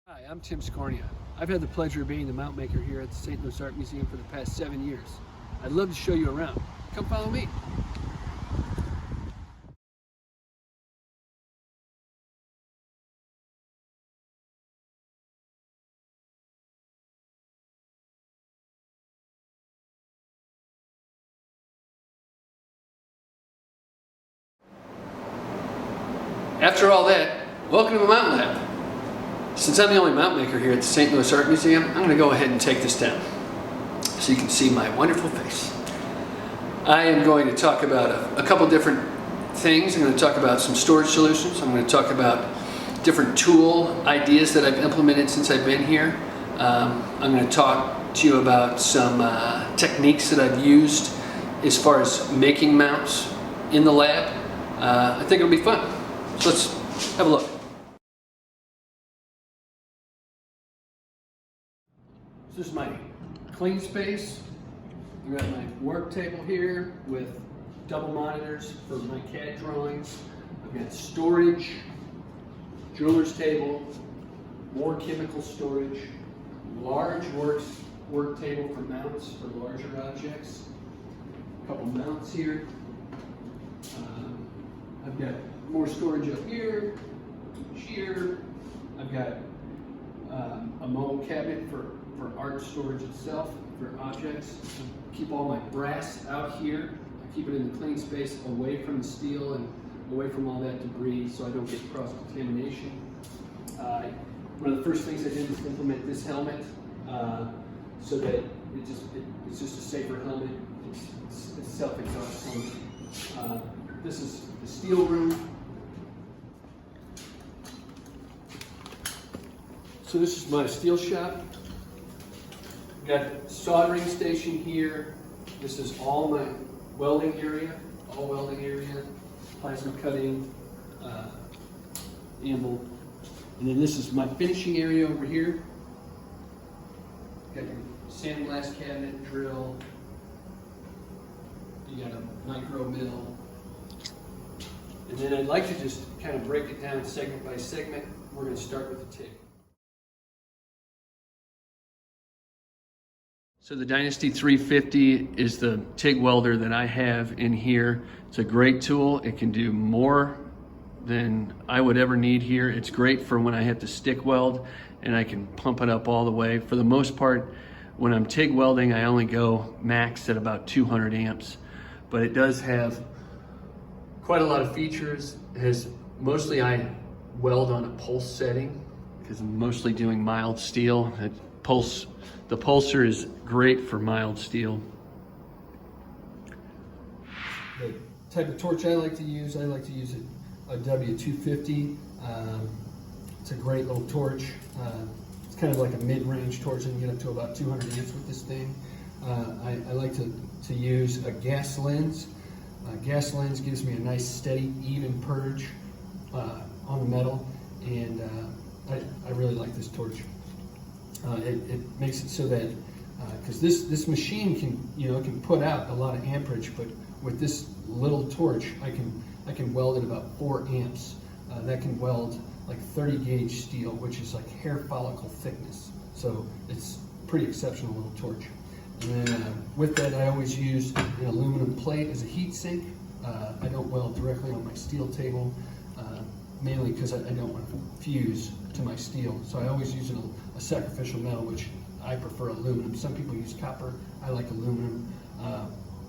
Hi, I'm Tim Skornia. I've had the pleasure of being the mount maker here at the St. Louis Art Museum for the past 7 years. I'd love to show you around. Come follow me. After all that, welcome to the Mount Lab. Since I'm the only mount maker here at the St. Louis Art Museum, I'm going to go ahead and take this down so you can see my wonderful face. I am going to talk about a couple different things. I'm going to talk about some storage solutions. I'm going to talk about different tool ideas that I've implemented since I've been here. I'm going to talk to you about some techniques that I've used as far as making mounts in the lab. I think it'll be fun. So let's have a look. This is my clean space. I've got my work table here with double monitors for my CAD drawings. I've got storage, jeweler's table, more chemical storage, large work table for mounts for larger objects. A couple mounts here. I've got more storage up here, shear. I've got a mobile cabinet for art storage itself, for objects. I keep all my brass out here. I keep it in the clean space away from the steel and away from all that debris so I don't get cross-contamination. One of the first things I did was implement this helmet so that it's just a safer helmet. It's self-exhaust helmet. This is the steel room. So this is my steel shop. Got a soldering station here. This is all my welding area, plasma cutting, Anvil. And then this is my finishing area over here. Got your sandblast cabinet, drill. You got a micro mill. And then I'd like to just kind of break it down segment by segment. We're going to start with the TIG. So the Dynasty 350 is the TIG welder that I have in here. It's a great tool. It can do more than I would ever need here. It's great for when I have to stick weld and I can pump it up all the way. For the most part, when I'm TIG welding, I only go max at about 200 amps. But it does have quite a lot of features. Mostly I weld on a pulse setting because I'm mostly doing mild steel. The pulser is great for mild steel. The type of torch I like to use a W250. It's a great little torch. It's kind of like a mid-range torch, and you get up to about 200 amps with this thing. I like to use a gas lens. Gas lens gives me a nice, steady, even purge on the metal, and I really like this torch. It makes it so that because this machine can put out a lot of amperage, but with this little torch I can weld at about 4 amps. That can weld like 30 gauge steel, which is like hair follicle thickness. So it's pretty exceptional little torch. And then with that, I always use an aluminum plate as a heat sink. I don't weld directly on my steel table, mainly because I don't want to fuse to my steel. So I always use a sacrificial metal, which I prefer aluminum. Some people use copper. I like aluminum.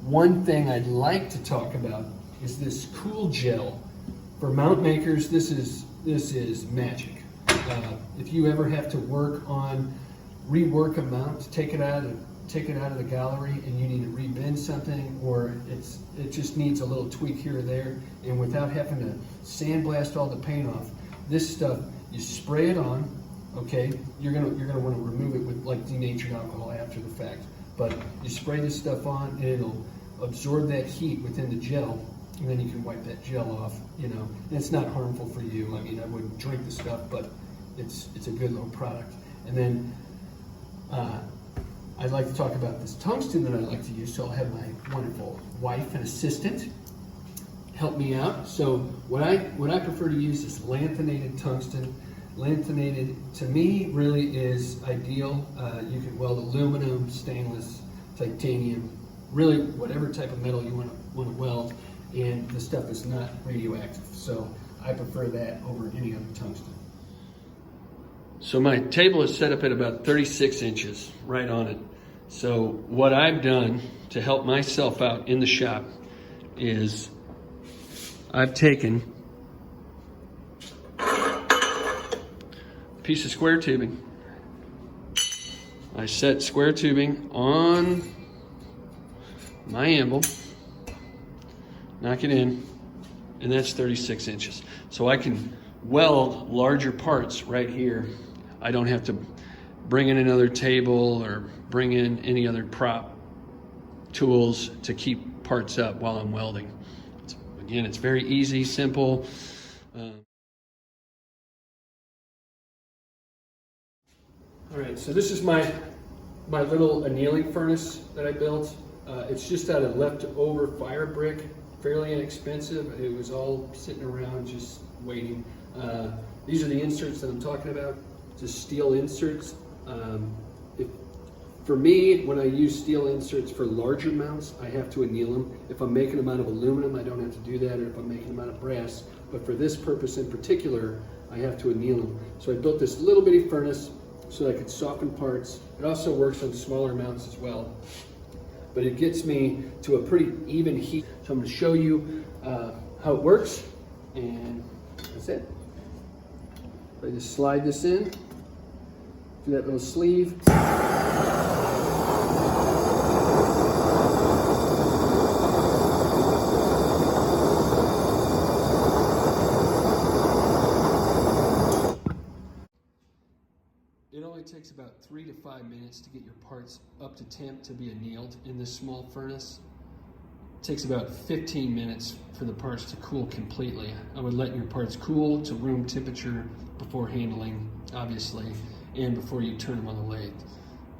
One thing I'd like to talk about is this cool gel. For mount makers, this is magic. If you ever have to rework a mount, take it out of the gallery, and you need to rebend something, or it just needs a little tweak here or there, and without having to sandblast all the paint off, this stuff, you spray it on. Okay, you're gonna want to remove it with like denatured alcohol after the fact, but you spray this stuff on and it'll absorb that heat within the gel, and then you can wipe that gel off. And it's not harmful for you. I mean, I wouldn't drink the stuff, but it's a good little product. And then I'd like to talk about this tungsten that I like to use. So I'll have my wonderful wife and assistant help me out. So what I prefer to use is lanthanated tungsten. Lanthanated, to me, really is ideal. You can weld aluminum, stainless, titanium, really whatever type of metal you want to weld, and the stuff is not radioactive. So I prefer that over any other tungsten. So my table is set up at about 36 inches, right on it. So what I've done to help myself out in the shop is I've taken a piece of square tubing. I set square tubing on my anvil, knock it in, and that's 36 inches. So I can weld larger parts right here. I don't have to bring in another table or bring in any other prop tools to keep parts up while I'm welding. Again, it's very easy, simple. All right, so this is my little annealing furnace that I built. It's just out of leftover fire brick, fairly inexpensive. It was all sitting around just waiting. These are the inserts that I'm talking about, just steel inserts. For me, when I use steel inserts for larger mounts, I have to anneal them. If I'm making them out of aluminum, I don't have to do that, or if I'm making them out of brass. But for this purpose in particular, I have to anneal them. So I built this little bitty furnace so that I could soften parts. It also works on smaller mounts as well. But it gets me to a pretty even heat. So I'm going to show you how it works, and that's it. I just slide this in through that little sleeve. It only takes about 3 to 5 minutes to get your parts up to temp to be annealed in this small furnace. It takes about 15 minutes for the parts to cool completely. I would let your parts cool to room temperature before handling, obviously, and before you turn them on the lathe.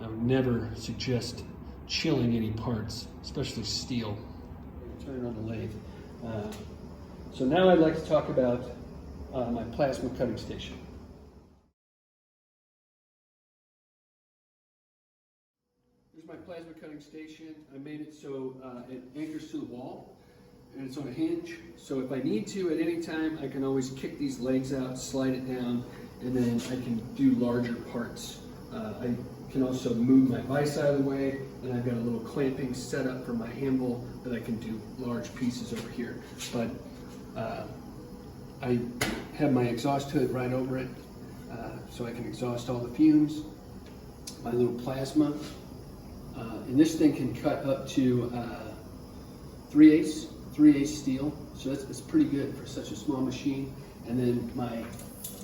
I would never suggest chilling any parts, especially steel. Turn it on the lathe. So now I'd like to talk about my plasma cutting station. Here's my plasma cutting station. I made it so it anchors to the wall, and it's on a hinge. So if I need to at any time, I can always kick these legs out, slide it down, and then I can do larger parts. I can also move my vise out of the way, and I've got a little clamping set up for my Handheld that I can do large pieces over here. But I have my exhaust hood right over it, so I can exhaust all the fumes. My little plasma. And this thing can cut up to 3/8 steel, so it's pretty good for such a small machine. And then my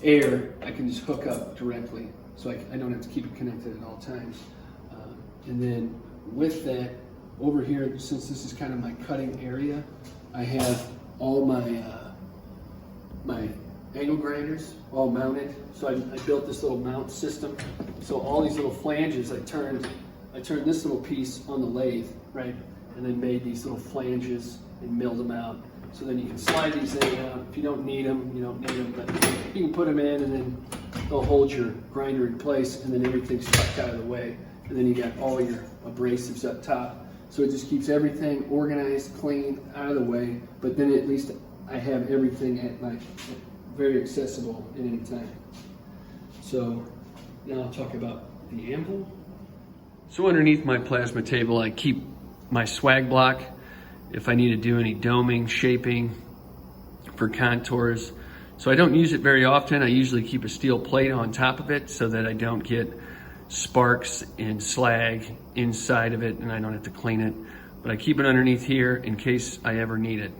air, I can just hook up directly, so I don't have to keep it connected at all times. And then with that, over here, since this is kind of my cutting area, I have all my my angle grinders all mounted. So I built this little mount system. So all these little flanges, I turned this little piece on the lathe, right? And then made these little flanges and milled them out. So then you can slide these in and out. If you don't need them, you don't need them, but you can put them in and then they'll hold your grinder in place, and then everything's tucked out of the way. And then you got all your abrasives up top. So it just keeps everything organized, clean, out of the way, but then at least I have everything very accessible at any time. So now I'll talk about the Anvil. So underneath my plasma table, I keep my swag block if I need to do any doming, shaping for contours. So I don't use it very often. I usually keep a steel plate on top of it so that I don't get sparks and slag inside of it and I don't have to clean it. But I keep it underneath here in case I ever need it.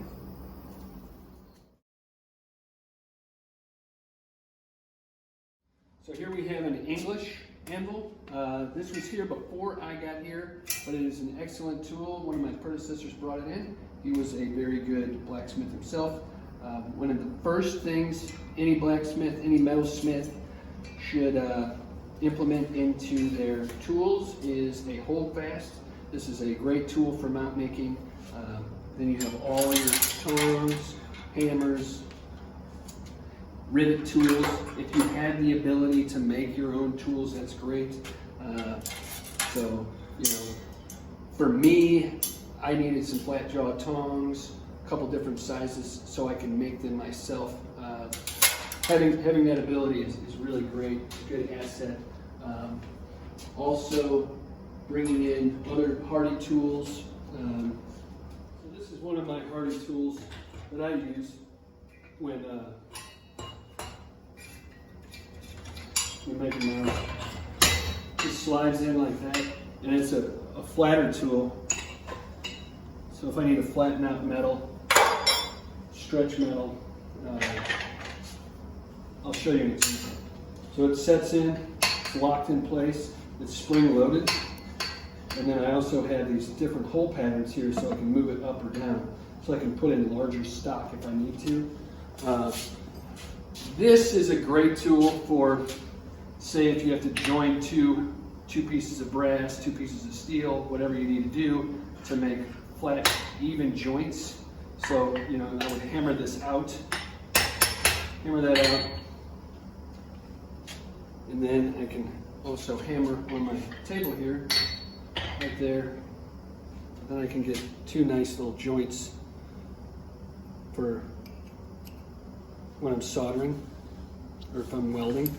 So here we have an English Anvil. This was here before I got here, but it is an excellent tool. One of my predecessors brought it in. He was a very good blacksmith himself. One of the first things any blacksmith, any metalsmith should implement into their tools is a holdfast. This is a great tool for mount making. Then you have all your tongs, hammers, rivet tools. If you have the ability to make your own tools, that's great. So, you know, for me, I needed some flat jaw tongs, a couple different sizes, so I can make them myself. Having that ability is really great, a good asset. Also, bringing in other hardy tools. So this is one of my hardy tools that I use when making mounts. It slides in like that, and it's a flatter tool. So if I need to flatten out metal, stretch metal, I'll show you an example. So it sets in, it's locked in place, it's spring loaded, and then I also have these different hole patterns here so I can move it up or down, so I can put in larger stock if I need to. This is a great tool for, say, if you have to join two pieces of brass, 2 pieces of steel, whatever you need to do to make flat, even joints. So, you know, I would hammer this out, hammer that out, and then I can also hammer on my table here, right there. Then I can get 2 nice little joints for when I'm soldering or if I'm welding.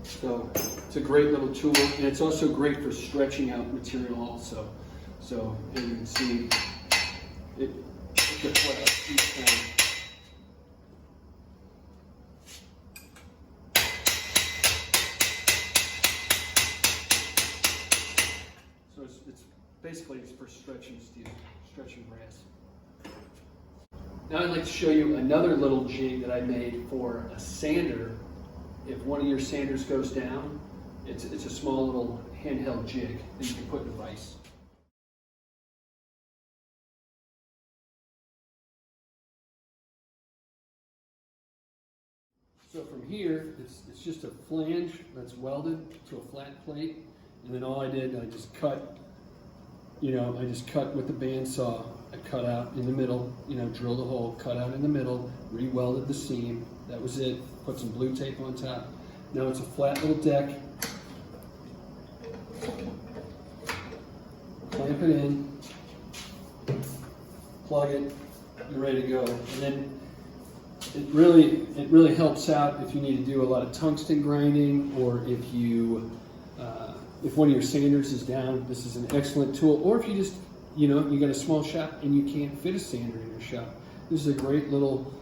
So it's a great little tool, and it's also great for stretching out material also. So as you can see, it deflects each time. So it's basically for stretching steel, stretching brass. Now I'd like to show you another little jig that I made for a sander. If one of your sanders goes down, it's a small little handheld jig that you can put in a vise. So from here, it's just a flange that's welded to a flat plate, and then all I did, I just cut, I just cut with the bandsaw. I cut out in the middle, drilled a hole, cut out in the middle, re-welded the seam. That was it. Put some blue tape on top. Now it's a flat little deck. Clamp it in, plug it, you're ready to go. And then it really helps out if you need to do a lot of tungsten grinding, or if one of your sanders is down. This is an excellent tool. Or if you just you got a small shop and you can't fit a sander in your shop, this is a great little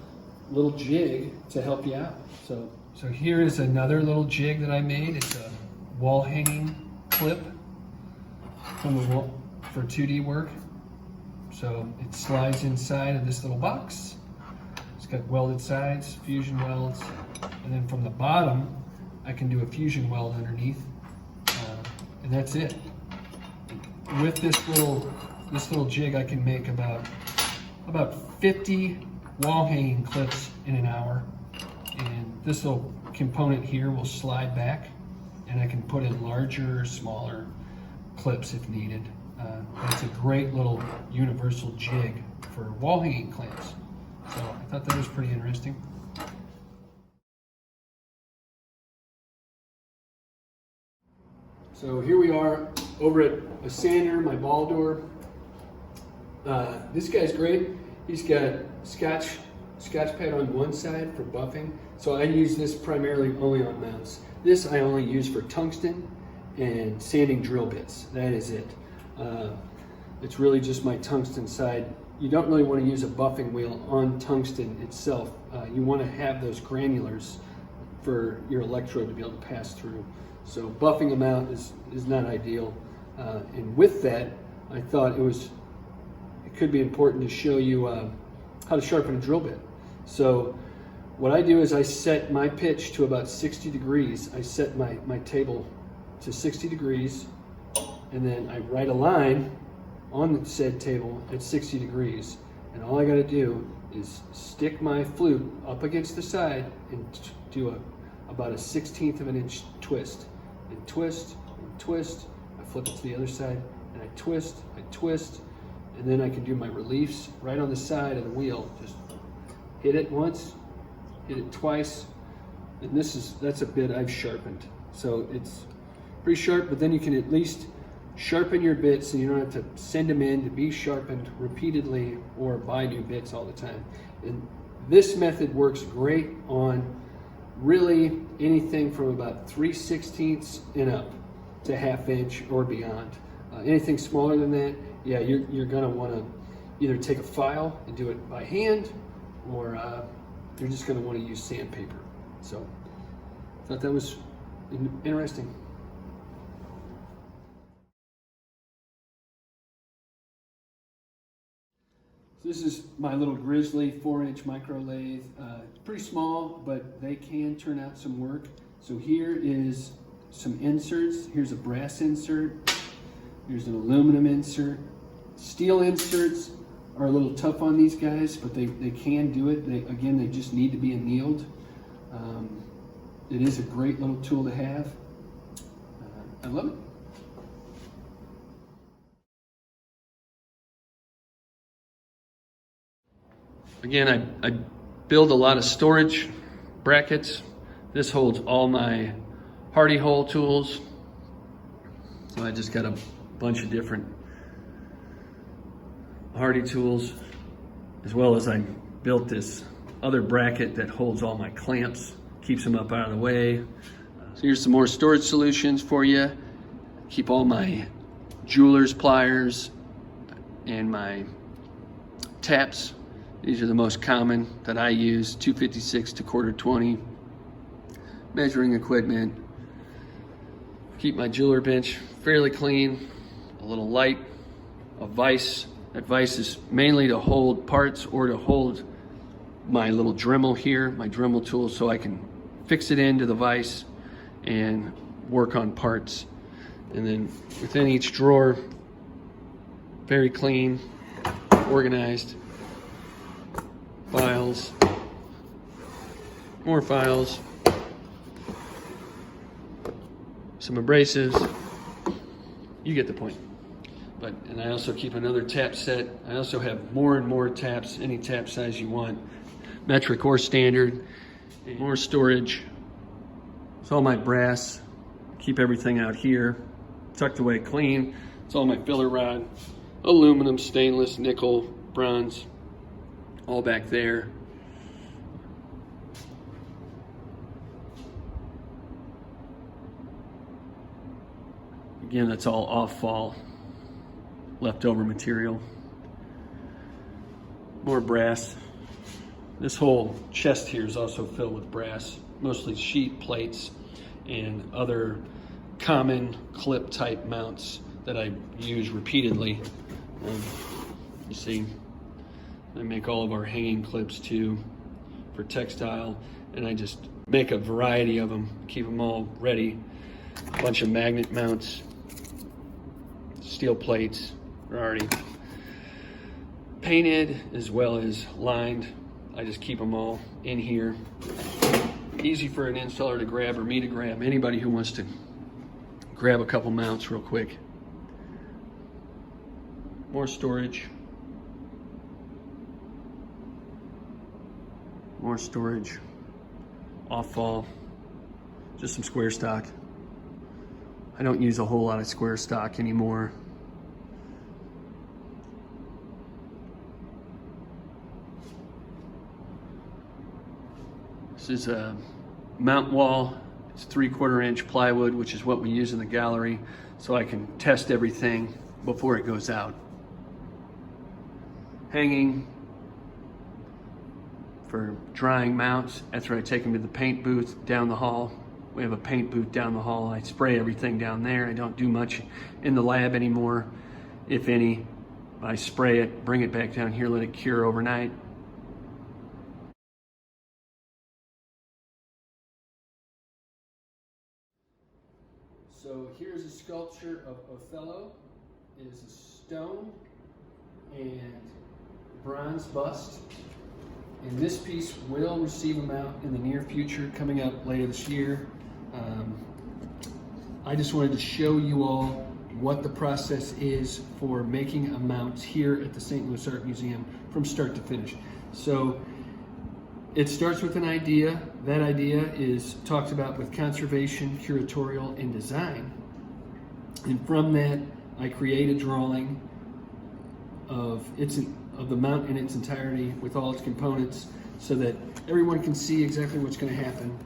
jig to help you out. So here is another little jig that I made. It's a wall hanging clip from the wall for 2D work. So it slides inside of this little box. It's got welded sides, fusion welds, and then from the bottom I can do a fusion weld underneath, and that's it. With this little jig, I can make about 50 wall hanging clips in an hour, and this little component here will slide back, and I can put in larger, smaller clips if needed. It's a great little universal jig for wall hanging clamps. So I thought that was pretty interesting. So here we are over at a sander, my ball door. This guy's great. He's got scotch pad on one side for buffing. So I use this primarily only on mounts. This I only use for tungsten and sanding drill bits. That is it. It's really just my tungsten side. You don't really want to use a buffing wheel on tungsten itself. You want to have those granulars for your electrode to be able to pass through. So buffing them out is not ideal. And with that, I thought it could be important to show you how to sharpen a drill bit. So what I do is I set my pitch to about 60 degrees. I set my table to 60 degrees, and then I write a line on the said table at 60 degrees. And all I got to do is stick my flute up against the side and do about a 1/16 of an inch twist. And twist, and twist. I flip it to the other side, and I twist, and then I can do my reliefs right on the side of the wheel, just hit it once, hit it twice, and that's a bit I've sharpened. So it's pretty sharp, but then you can at least sharpen your bits and you don't have to send them in to be sharpened repeatedly or buy new bits all the time. And this method works great on really anything from about 3/16 and up to 1/2 inch or beyond. Anything smaller than that, yeah, you're gonna wanna either take a file and do it by hand, or you're just gonna wanna use sandpaper. So I thought that was interesting. So this is my little Grizzly 4-inch micro lathe. Pretty small, but they can turn out some work. So here is some inserts. Here's a brass insert. Here's an aluminum insert. Steel inserts are a little tough on these guys, but they can do it. They just need to be annealed. It is a great little tool to have. I love it. Again, I build a lot of storage brackets. This holds all my hardy hole tools. So I just got a bunch of different hardy tools, as well as I built this other bracket that holds all my clamps, keeps them up out of the way. So here's some more storage solutions for you. Keep all my jeweler's pliers and my taps. These are the most common that I use, 256 to 1/4-20. Measuring equipment. Keep my jeweler bench fairly clean, a little light, a vise. That vise is mainly to hold parts or to hold my little Dremel here, my Dremel tool, so I can fix it into the vise and work on parts. And then within each drawer, very clean, organized. Files, more files, some abrasives. You get the point. And I also keep another tap set. I also have more and more taps, any tap size you want, metric or standard. More storage. It's all my brass. Keep everything out here, tucked away clean. It's all my filler rod, aluminum, stainless, nickel, bronze. All back there. Again, that's all off-fall, leftover material. More brass. This whole chest here is also filled with brass, mostly sheet plates and other common clip type mounts that I use repeatedly. You see, I make all of our hanging clips too for textile, and I just make a variety of them, keep them all ready. A bunch of magnet mounts, steel plates are already painted as well as lined. I just keep them all in here. Easy for an installer to grab, or me to grab, anybody who wants to grab a couple mounts real quick. More storage. More storage, off-fall, just some square stock. I don't use a whole lot of square stock anymore. This is a mount wall. It's 3/4 inch plywood, which is what we use in the gallery, so I can test everything before it goes out. Hanging for drying mounts. After I take them to the paint booth down the hall. We have a paint booth down the hall. I spray everything down there. I don't do much in the lab anymore, if any. I spray it, bring it back down here, let it cure overnight. So here's a sculpture of Othello. It is a stone and bronze bust. And this piece will receive a mount in the near future, coming up later this year. I just wanted to show you all what the process is for making a mount here at the St. Louis Art Museum from start to finish. So It starts with an idea. That idea is talked about with conservation, curatorial, and design. And from that, I create a drawing of the mount in its entirety with all its components so that everyone can see exactly what's going to happen.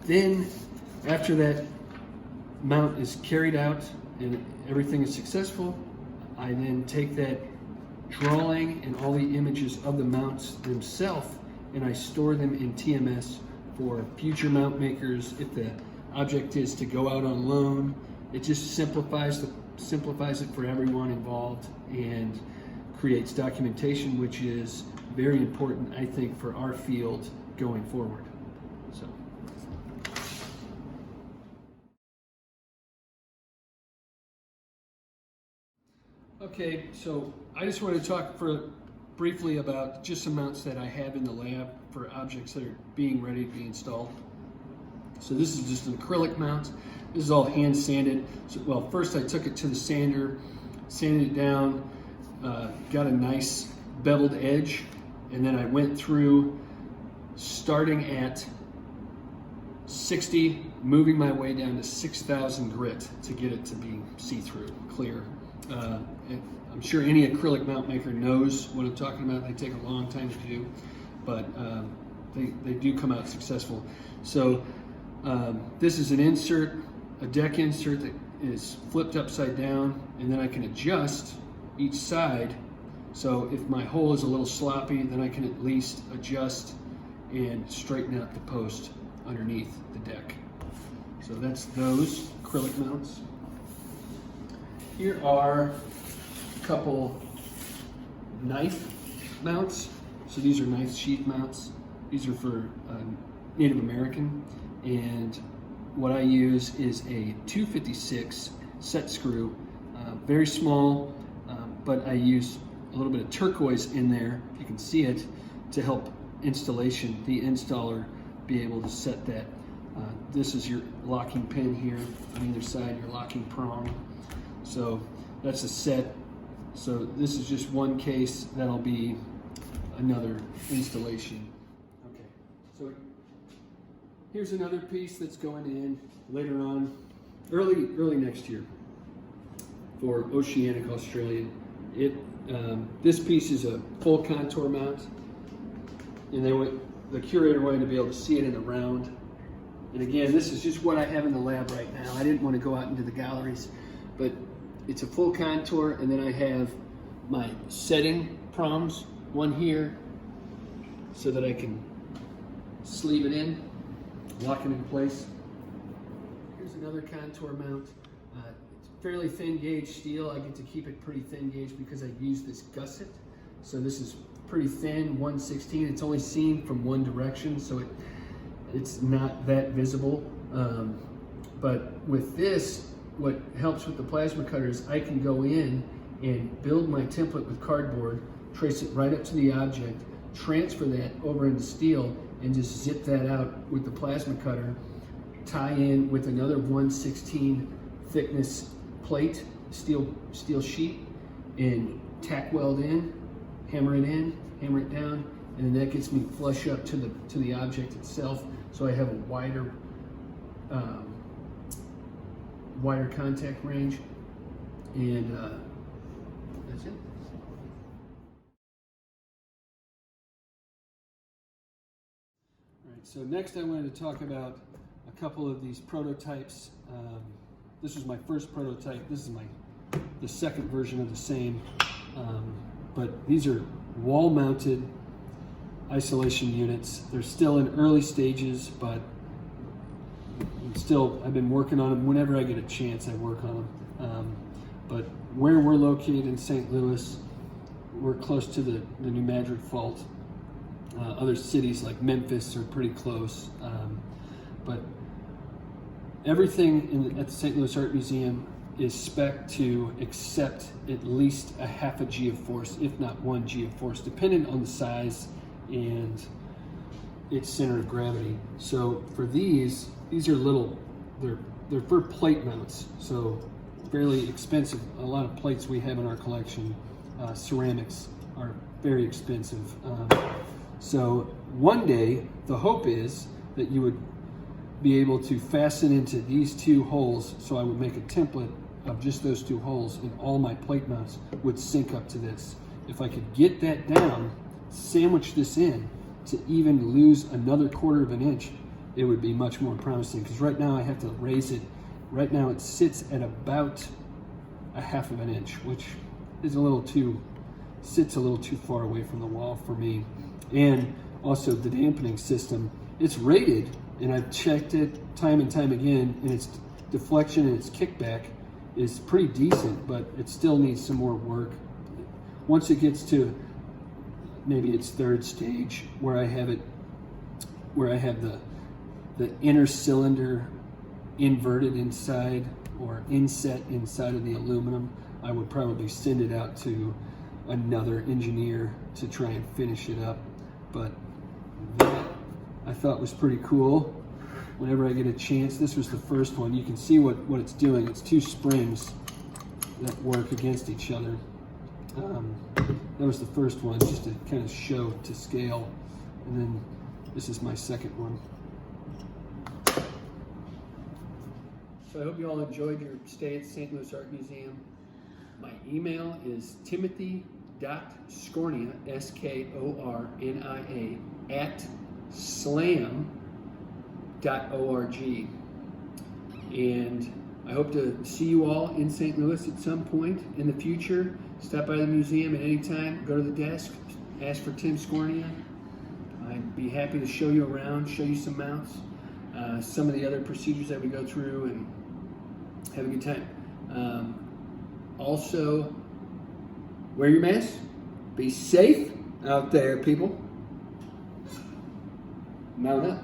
Then, after that mount is carried out and everything is successful, I then take that drawing and all the images of the mounts themselves and I store them in TMS for future mount makers. If the object is to go out on loan, it just simplifies it for everyone involved and creates documentation, which is very important, I think, for our field going forward. So. Okay, so I just want to talk briefly about just some mounts that I have in the lab for objects that are being ready to be installed. So this is just an acrylic mount. This is all hand sanded. So, well, first I took it to the sander, sanded it down, got a nice beveled edge, and then I went through starting at 60, moving my way down to 6,000 grit to get it to be see-through, clear. I'm sure any acrylic mount maker knows what I'm talking about. They take a long time to do, but they do come out successful. So this is an insert, a deck insert that is flipped upside down, and then I can adjust each side. So if my hole is a little sloppy, then I can at least adjust and straighten out the post underneath the deck. So that's those acrylic mounts. Here are a couple knife mounts. So these are knife sheath mounts. These are for Native American. And what I use is a 256 set screw, very small, but I use a little bit of turquoise in there, if you can see it, to help installation, the installer be able to set that. This is your locking pin here. On either side, your locking prong. So that's a set. So this is just one case. That'll be another installation. Okay, so here's another piece that's going in later on, early next year for Oceanic Australian. This piece is a full contour mount, and the curator wanted to be able to see it in the round. And again, this is just what I have in the lab right now. I didn't want to go out into the galleries, but it's a full contour, and then I have my setting prongs, one here, so that I can sleeve it in, lock it in place. Here's another contour mount. It's fairly thin gauge steel. I get to keep it pretty thin gauge because I use this gusset. So this is pretty thin, 1/16. It's only seen from one direction, so it's not that visible. But with this, what helps with the plasma cutter is I can go in and build my template with cardboard, trace it right up to the object, transfer that over into steel, and just zip that out with the plasma cutter, tie in with another 1/16 thickness plate, steel sheet, and tack weld in, hammer it down, and then that gets me flush up to the object itself, so I have a wider contact range, and that's it. All right, so next I wanted to talk about a couple of these prototypes. This was my first prototype. This is the second version of the same, but these are wall-mounted isolation units. They're still in early stages, but I've been working on them. Whenever I get a chance, I work on them. But where we're located in St. Louis, we're close to the New Madrid Fault. Other cities like Memphis are pretty close. But everything at the St. Louis Art Museum is spec'd to accept at least a half a G of force, if not 1 G of force, depending on the size and its center of gravity. So for these are little, they're for plate mounts, so fairly expensive. A lot of plates we have in our collection, ceramics, are very expensive. So one day, the hope is that you would be able to fasten into these two holes. So I would make a template of just those two holes, and all my plate mounts would sync up to this. If I could get that down, sandwich this in to even lose another 1/4 of an inch, it would be much more promising, because right now I have to raise it. Right now it sits at about a 1/2 of an inch, which is sits a little too far away from the wall for me. And also the dampening system, it's rated, and I've checked it time and time again, and its deflection and its kickback is pretty decent, but it still needs some more work. Once it gets to maybe its 3rd stage, where I have the inner cylinder inverted inside or inset inside of the aluminum, I would probably send it out to another engineer to try and finish it up. But that I thought was pretty cool. Whenever I get a chance, this was the first one. You can see what it's doing. It's 2 springs that work against each other. That was the first one, just to kind of show to scale. And then this is my second one. So I hope you all enjoyed your stay at the St. Louis Art Museum. My email is timothy.skornia, S-K-O-R-N-I-A, @slam.org. And I hope to see you all in St. Louis at some point in the future. Stop by the museum at any time, go to the desk, ask for Tim Skornia. I'd be happy to show you around, show you some mounts, some of the other procedures that we go through, and have a good time. Also, wear your mask, be safe out there, people. Mount up.